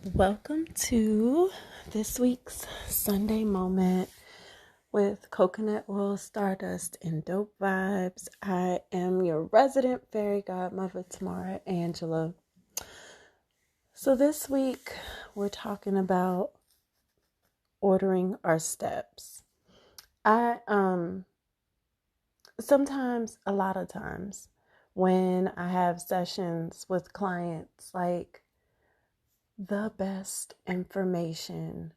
Welcome to this week's Sunday Moment with Coconut Oil, Stardust, and Dope Vibes. I am your resident fairy godmother, Tamara Angela. So this week, we're talking about ordering our steps. I sometimes, a lot of times, when I have sessions with clients, like the best information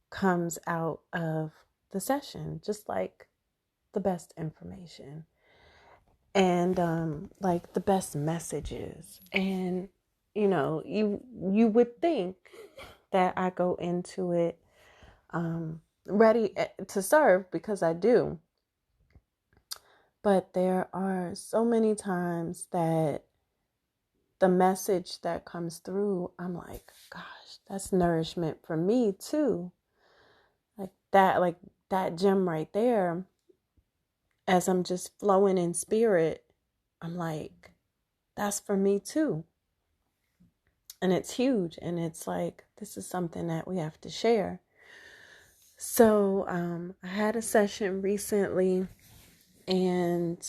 comes out of the session, just like the best information and like the best messages. And you would think that I go into it ready to serve, because I do. But there are so many times that the message that comes through, I'm like, gosh, that's nourishment for me too. Like that gem right there, as I'm just flowing in spirit, I'm like, that's for me too. And it's huge. And it's like, this is something that we have to share. So I had a session recently, and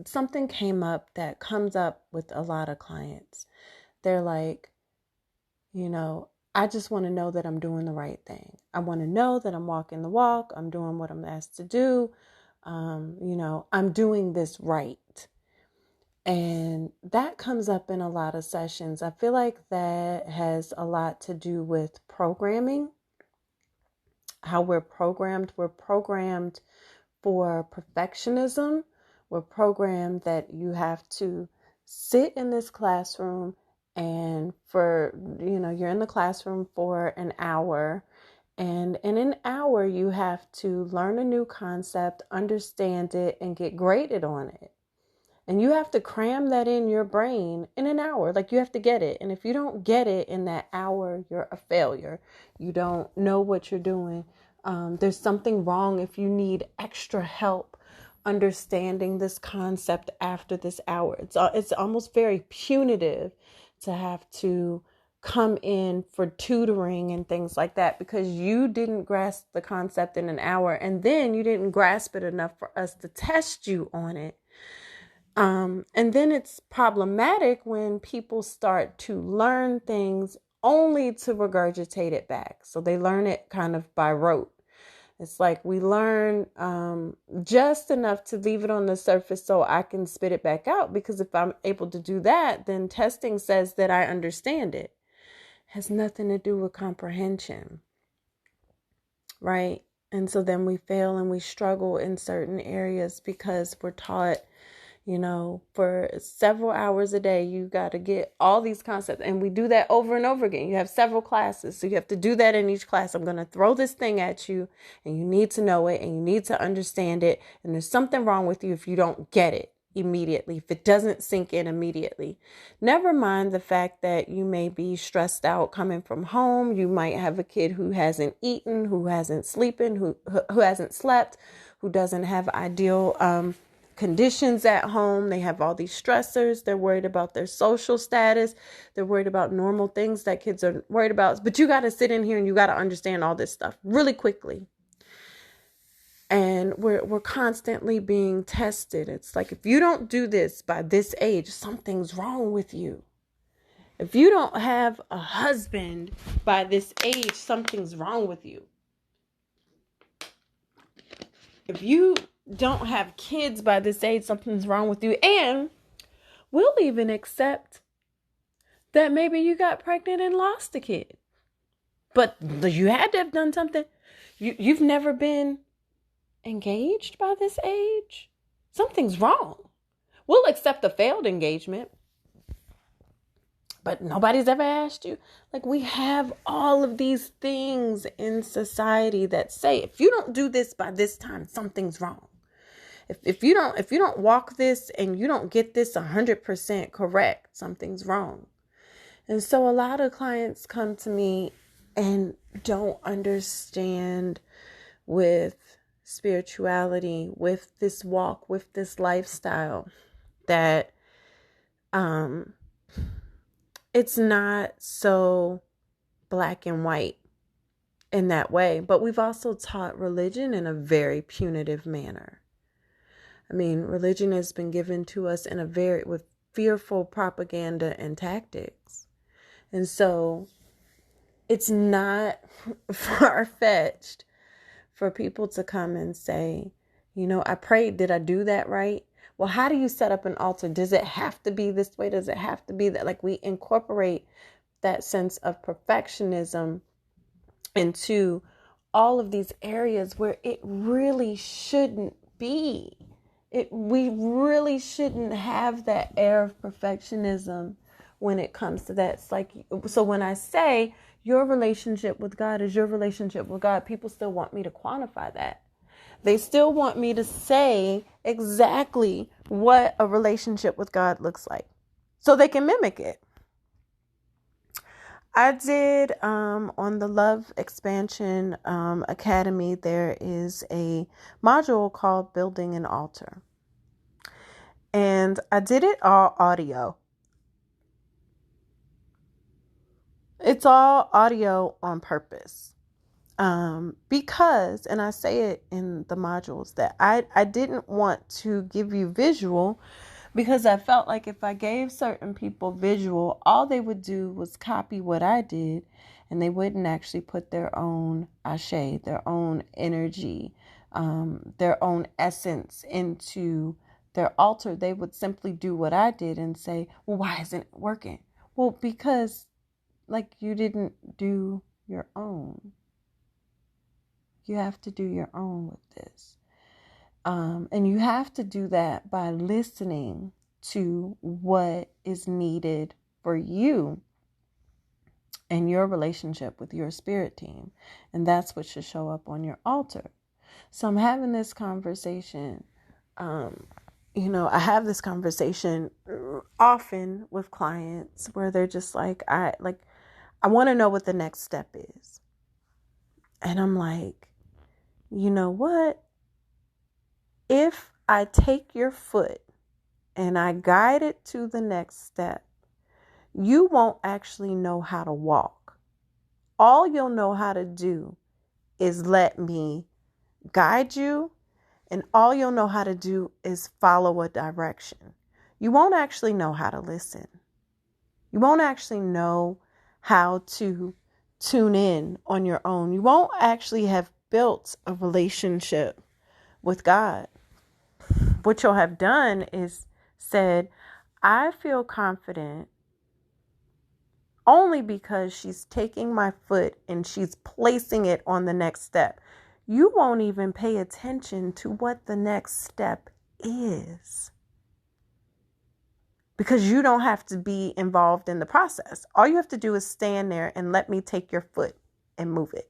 something came up that comes up with a lot of clients. They're like, I just want to know that I'm doing the right thing. I want to know that I'm walking the walk. I'm doing what I'm asked to do. I'm doing this right. And that comes up in a lot of sessions. I feel like that has a lot to do with programming, how we're programmed. We're programmed for perfectionism. We're programmed that you have to sit in this classroom, and you're in the classroom for an hour. And in an hour, you have to learn a new concept, understand it, and get graded on it. And you have to cram that in your brain in an hour. Like, you have to get it. And if you don't get it in that hour, you're a failure. You don't know what you're doing. There's something wrong if you need extra help understanding this concept after this hour. It's almost very punitive to have to come in for tutoring and things like that, because you didn't grasp the concept in an hour, and then you didn't grasp it enough for us to test you on it. And then it's problematic when people start to learn things only to regurgitate it back. So they learn it kind of by rote. It's like we learn just enough to leave it on the surface so I can spit it back out. Because if I'm able to do that, then testing says that I understand it. It has nothing to do with comprehension, right? And so then we fail and we struggle in certain areas because we're taught, for several hours a day, you got to get all these concepts. And we do that over and over again. You have several classes, so you have to do that in each class. I'm going to throw this thing at you, and you need to know it, and you need to understand it. And there's something wrong with you if you don't get it immediately, if it doesn't sink in immediately. Never mind the fact that you may be stressed out coming from home. You might have a kid who hasn't eaten, who hasn't sleeping, who hasn't slept, who doesn't have ideal conditions at home. They have all these stressors. They're worried about their social status. They're worried about normal things that kids are worried about. But you got to sit in here and you got to understand all this stuff really quickly. And we're constantly being tested. It's like, if you don't do this by this age, something's wrong with you. If you don't have a husband by this age, something's wrong with you. If you don't have kids by this age, something's wrong with you. And we'll even accept that maybe you got pregnant and lost a kid, but you had to have done something. You've never been engaged by this age. Something's wrong. We'll accept a failed engagement, but nobody's ever asked you. Like, we have all of these things in society that say, if you don't do this by this time, something's wrong. If you don't walk this and you don't get this 100% correct, something's wrong. And so a lot of clients come to me and don't understand with spirituality, with this walk, with this lifestyle, that it's not so black and white in that way. But we've also taught religion in a very punitive manner. I mean, religion has been given to us in a with fearful propaganda and tactics. And so it's not far-fetched for people to come and say, I prayed, did I do that right? Well, how do you set up an altar? Does it have to be this way? Does it have to be that? Like, we incorporate that sense of perfectionism into all of these areas where it really shouldn't be. We really shouldn't have that air of perfectionism when it comes to that. It's like, so when I say your relationship with God is your relationship with God, people still want me to quantify that. They still want me to say exactly what a relationship with God looks like so they can mimic it. I did on the Love Expansion Academy, there is a module called Building an Altar. And I did it all audio. It's all audio on purpose. Because, and I say it in the modules, that I didn't want to give you visual, because I felt like if I gave certain people visual, all they would do was copy what I did, and they wouldn't actually put their own ashe, their own energy, their own essence into their altar. They would simply do what I did and say, well, why isn't it working? Well, because like you didn't do your own. You have to do your own with this. And you have to do that by listening to what is needed for you and your relationship with your spirit team. And that's what should show up on your altar. So I'm having this conversation. I have this conversation often with clients where they're just like, I want to know what the next step is. And I'm like, you know what? If I take your foot and I guide it to the next step, you won't actually know how to walk. All you'll know how to do is let me guide you, and all you'll know how to do is follow a direction. You won't actually know how to listen. You won't actually know how to tune in on your own. You won't actually have built a relationship with God. What you'll have done is said, I feel confident only because she's taking my foot and she's placing it on the next step. You won't even pay attention to what the next step is because you don't have to be involved in the process. All you have to do is stand there and let me take your foot and move it.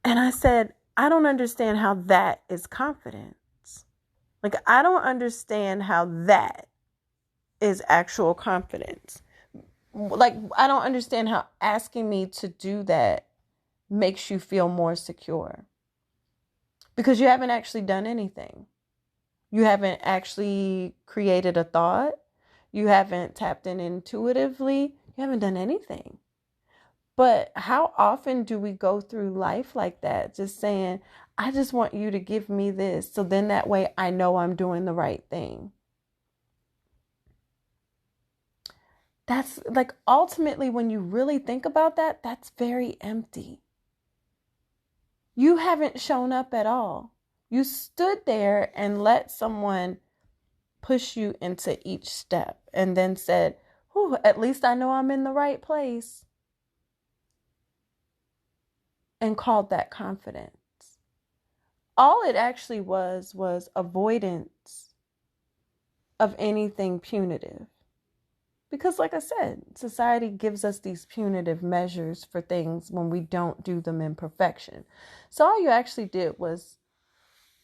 And I said, I don't understand how that is confidence. Like, I don't understand how that is actual confidence. Like, I don't understand how asking me to do that makes you feel more secure. Because you haven't actually done anything. You haven't actually created a thought. You haven't tapped in intuitively. You haven't done anything. But how often do we go through life like that? Just saying, I just want you to give me this. So then that way I know I'm doing the right thing. That's like, ultimately, when you really think about that, that's very empty. You haven't shown up at all. You stood there and let someone push you into each step and then said, at least I know I'm in the right place. And called that confidence. All it actually was avoidance of anything punitive. Because like I said, society gives us these punitive measures for things when we don't do them in perfection. So all you actually did was,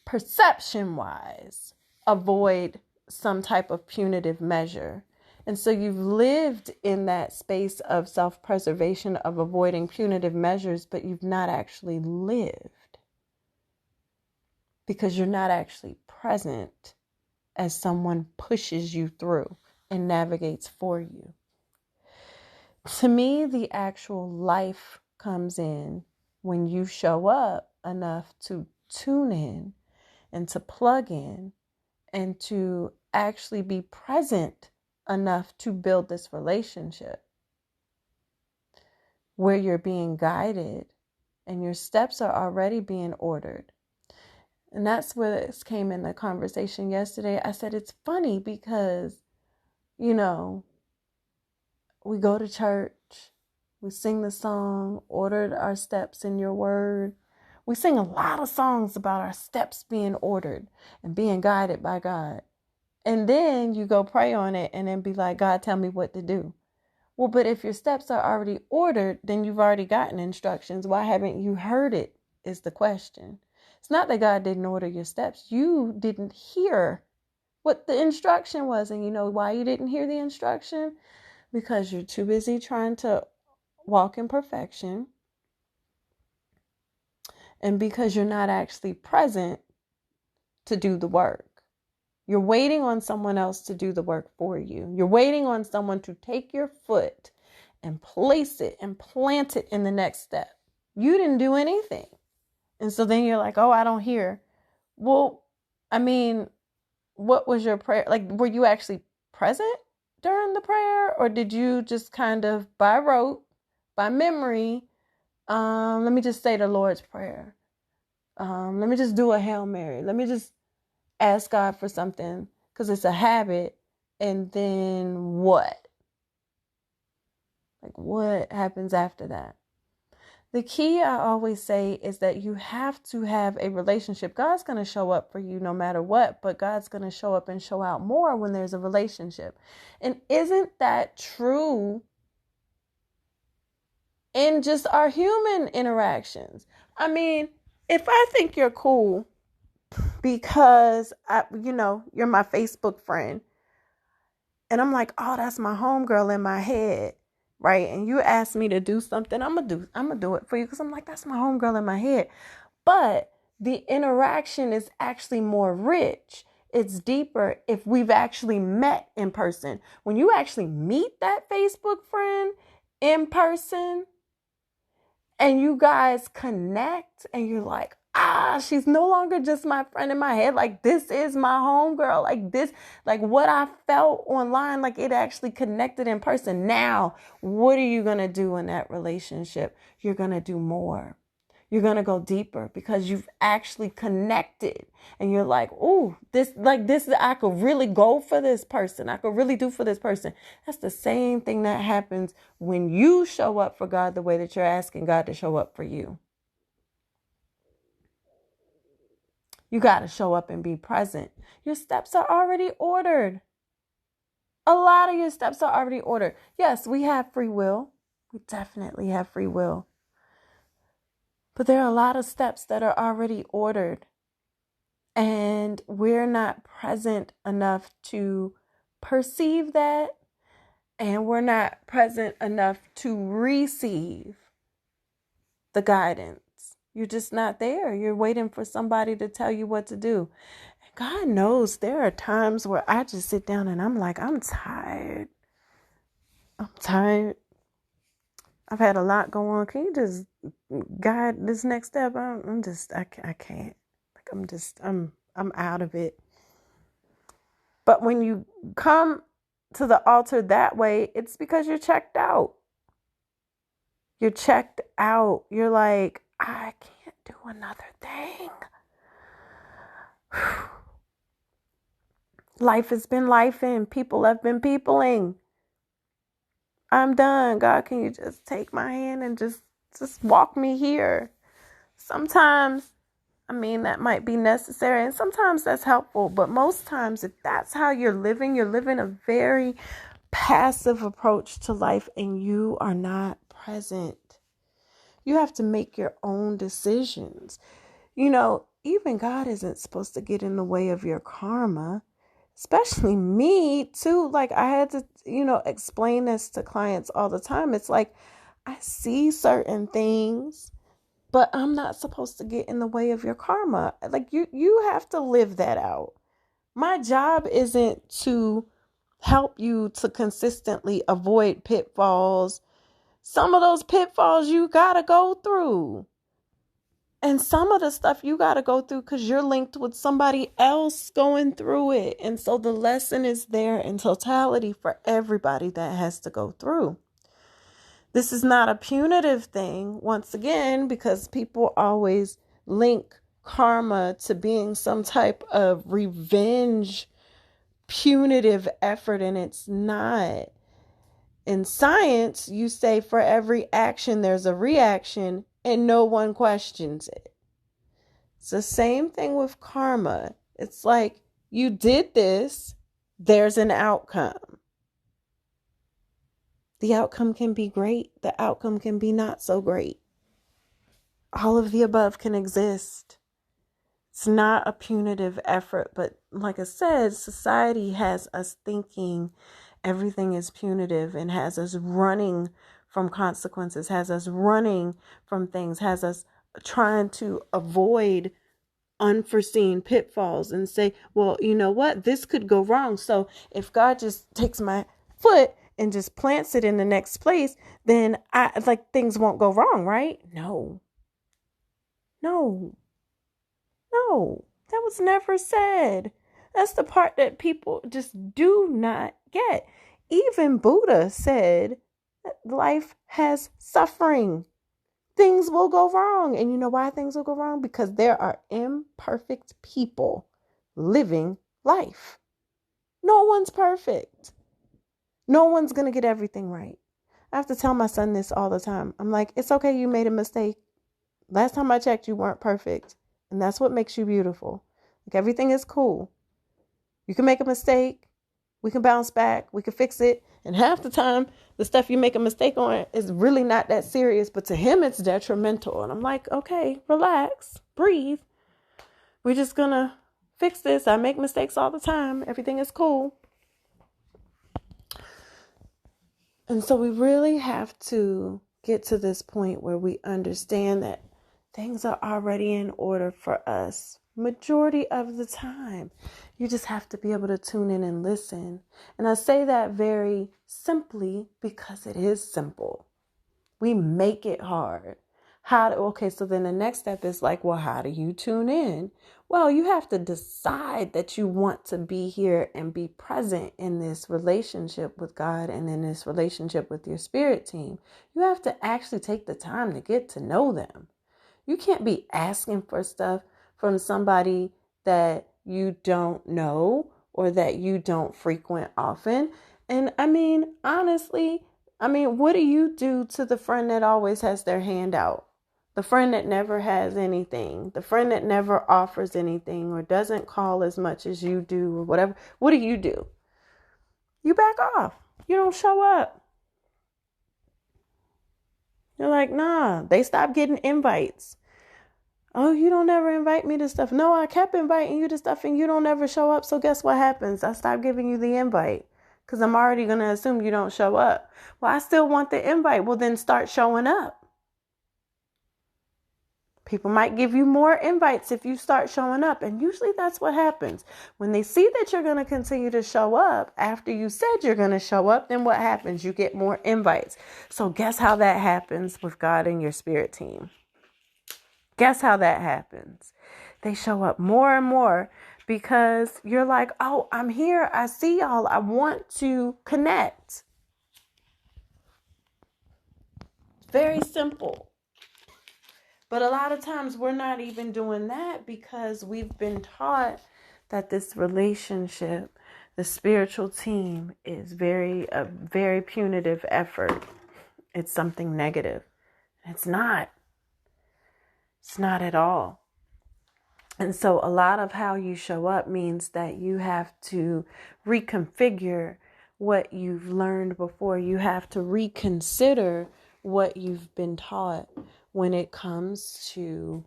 perception-wise, avoid some type of punitive measure. And so you've lived in that space of self-preservation, of avoiding punitive measures, but you've not actually lived. Because you're not actually present as someone pushes you through and navigates for you. To me, the actual life comes in when you show up enough to tune in and to plug in and to actually be present enough to build this relationship where you're being guided and your steps are already being ordered. And that's where this came in the conversation yesterday. I said, it's funny because, you know, we go to church, we sing the song, ordered our steps in your word. We sing a lot of songs about our steps being ordered and being guided by God. And then you go pray on it and then be like, God, tell me what to do. Well, but if your steps are already ordered, then you've already gotten instructions. Why haven't you heard it is the question. It's not that God didn't order your steps. You didn't hear what the instruction was. And you know why you didn't hear the instruction? Because you're too busy trying to walk in perfection. And because you're not actually present to do the work. You're waiting on someone else to do the work for you. You're waiting on someone to take your foot and place it and plant it in the next step. You didn't do anything. And so then you're like, oh, I don't hear. Well, I mean, what was your prayer? Like, were you actually present during the prayer? Or did you just kind of by rote, by memory, let me just say the Lord's Prayer. Let me just do a Hail Mary. Let me just ask God for something because it's a habit. And then what? Like, what happens after that? The key, I always say, is that you have to have a relationship. God's going to show up for you no matter what, but God's going to show up and show out more when there's a relationship. And isn't that true in just our human interactions? I mean, if I think you're cool because you're my Facebook friend, and I'm like, oh, that's my homegirl in my head, right? And you ask me to do something, I'm gonna do it for you because I'm like, that's my homegirl in my head. But the interaction is actually more rich. It's deeper if we've actually met in person. When you actually meet that Facebook friend in person and you guys connect and you're like, she's no longer just my friend in my head. Like, this is my homegirl. Like this, like what I felt online, like it actually connected in person. Now, what are you going to do in that relationship? You're going to do more. You're going to go deeper because you've actually connected and you're like, ooh, this, I could really go for this person. I could really do for this person. That's the same thing that happens when you show up for God the way that you're asking God to show up for you. You got to show up and be present. Your steps are already ordered. A lot of your steps are already ordered. Yes, we have free will. We definitely have free will. But there are a lot of steps that are already ordered. And we're not present enough to perceive that. And we're not present enough to receive the guidance. You're just not there. You're waiting for somebody to tell you what to do. God knows there are times where I just sit down and I'm like, I'm tired. I've had a lot go on. Can you just guide this next step? I can't. Like, I'm out of it. But when you come to the altar that way, it's because you're checked out. You're checked out. You're like, I can't do another thing. Life has been lifing. People have been peopling. I'm done. God, can you just take my hand and just walk me here? Sometimes, that might be necessary, and sometimes that's helpful. But most times, if that's how you're living a very passive approach to life and you are not present. You have to make your own decisions. Even God isn't supposed to get in the way of your karma. Especially me too. Like, I had to, explain this to clients all the time. It's like, I see certain things, but I'm not supposed to get in the way of your karma. Like, you have to live that out. My job isn't to help you to consistently avoid pitfalls Some of those pitfalls you got to go through. And some of the stuff you got to go through because you're linked with somebody else going through it. And so the lesson is there in totality for everybody that has to go through. This is not a punitive thing, once again, because people always link karma to being some type of revenge, punitive effort, and it's not. In science, you say for every action, there's a reaction, and no one questions it. It's the same thing with karma. It's like, you did this, there's an outcome. The outcome can be great. The outcome can be not so great. All of the above can exist. It's not a punitive effort, but like I said, society has us thinking everything is punitive and has us running from consequences, has us running from things, has us trying to avoid unforeseen pitfalls and say, well, you know what? This could go wrong. So if God just takes my foot and just plants it in the next place, then things won't go wrong, right? No, that was never said. That's the part that people just do not get. Even Buddha said that life has suffering. Things will go wrong. And you know why things will go wrong? Because there are imperfect people living life. No one's perfect. No one's going to get everything right. I have to tell my son this all the time. I'm like, it's okay, you made a mistake. Last time I checked, you weren't perfect. And that's what makes you beautiful. Like, everything is cool. You can make a mistake. We can bounce back. We can fix it. And half the time, the stuff you make a mistake on is really not that serious. But to him, it's detrimental. And I'm like, okay, relax, breathe. We're just going to fix this. I make mistakes all the time. Everything is cool. And so we really have to get to this point where we understand that things are already in order for us majority of the time. You just have to be able to tune in and listen. And I say that very simply because it is simple. We make it hard. So then the next step is like, well, how do you tune in? Well, you have to decide that you want to be here and be present in this relationship with God and in this relationship with your spirit team. You have to actually take the time to get to know them. You can't be asking for stuff from somebody that you don't know or that you don't frequent often. And honestly, what do you do to the friend that always has their hand out? The friend that never has anything, the friend that never offers anything or doesn't call as much as you do or whatever. What do? You back off. You don't show up. You're like, nah, they stopped getting invites. Oh, you don't ever invite me to stuff. No, I kept inviting you to stuff and you don't ever show up. So guess what happens? I stopped giving you the invite because I'm already going to assume you don't show up. Well, I still want the invite. Well, then start showing up. People might give you more invites if you start showing up. And usually that's what happens. When they see that you're going to continue to show up after you said you're going to show up, then what happens? You get more invites. So guess how that happens with God and your spirit team? Guess how that happens? They show up more and more because you're like, oh, I'm here. I see y'all. I want to connect. Very simple. But a lot of times we're not even doing that because we've been taught that this relationship, the spiritual team, is a very punitive effort. It's something negative. It's not. It's not at all. And so a lot of how you show up means that you have to reconfigure what you've learned before. You have to reconsider what you've been taught when it comes to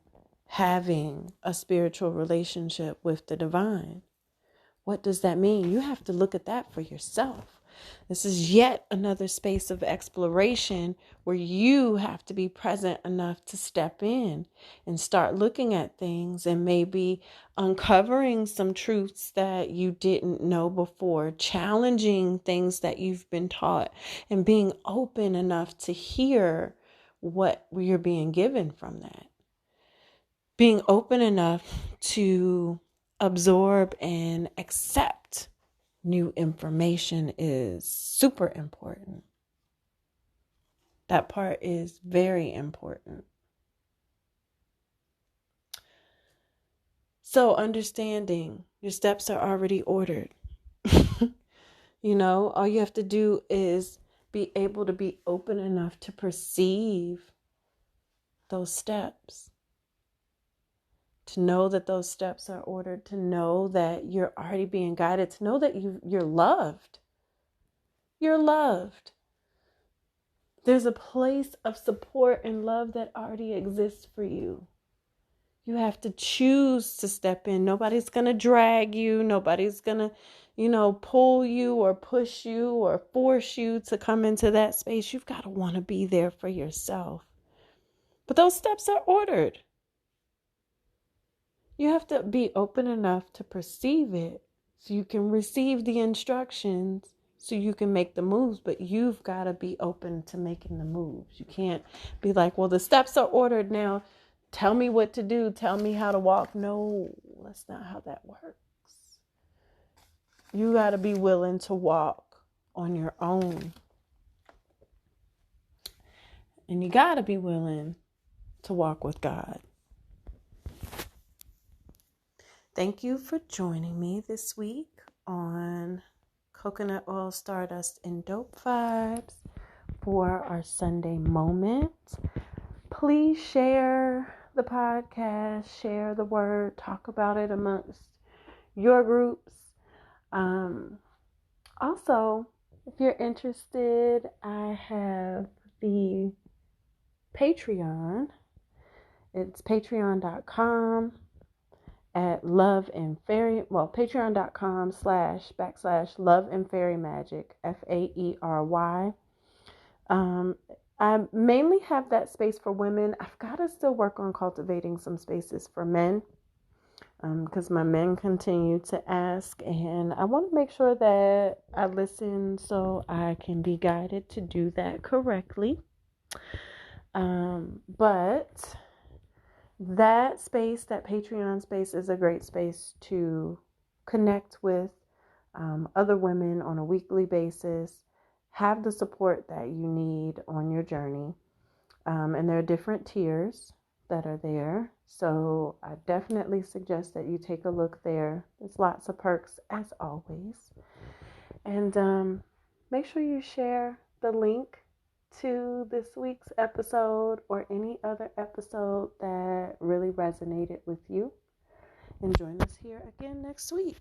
having a spiritual relationship with the divine. What does that mean? You have to look at that for yourself. This is yet another space of exploration where you have to be present enough to step in and start looking at things and maybe uncovering some truths that you didn't know before, challenging things that you've been taught, and being open enough to hear what you're being given from that. Being open enough to absorb and accept new information is super important. That part is very important. So understanding your steps are already ordered. All you have to do is be able to be open enough to perceive those steps. To know that those steps are ordered, to know that you're already being guided, to know that you're loved. You're loved. There's a place of support and love that already exists for you. You have to choose to step in. Nobody's going to drag you. Nobody's going to, pull you or push you or force you to come into that space. You've got to want to be there for yourself. But those steps are ordered. You have to be open enough to perceive it so you can receive the instructions so you can make the moves, but you've got to be open to making the moves. You can't be like, well, the steps are ordered now. Tell me what to do. Tell me how to walk. No, that's not how that works. You got to be willing to walk on your own. And you got to be willing to walk with God. Thank you for joining me this week on Coconut Oil, Stardust, and Dope Vibes for our Sunday moment. Please share the podcast, share the word, talk about it amongst your groups. Also, if you're interested, I have the Patreon. It's patreon.com at Love and Fairy, patreon.com//Love and Fairy Magic, FAERY. I mainly have that space for women. I've got to still work on cultivating some spaces for men because my men continue to ask, and I want to make sure that I listen so I can be guided to do that correctly. But that space, that Patreon space, is a great space to connect with other women on a weekly basis, have the support that you need on your journey. And there are different tiers that are there. So I definitely suggest that you take a look there. There's lots of perks as always. And make sure you share the link to this week's episode or any other episode that really resonated with you. And join us here again next week.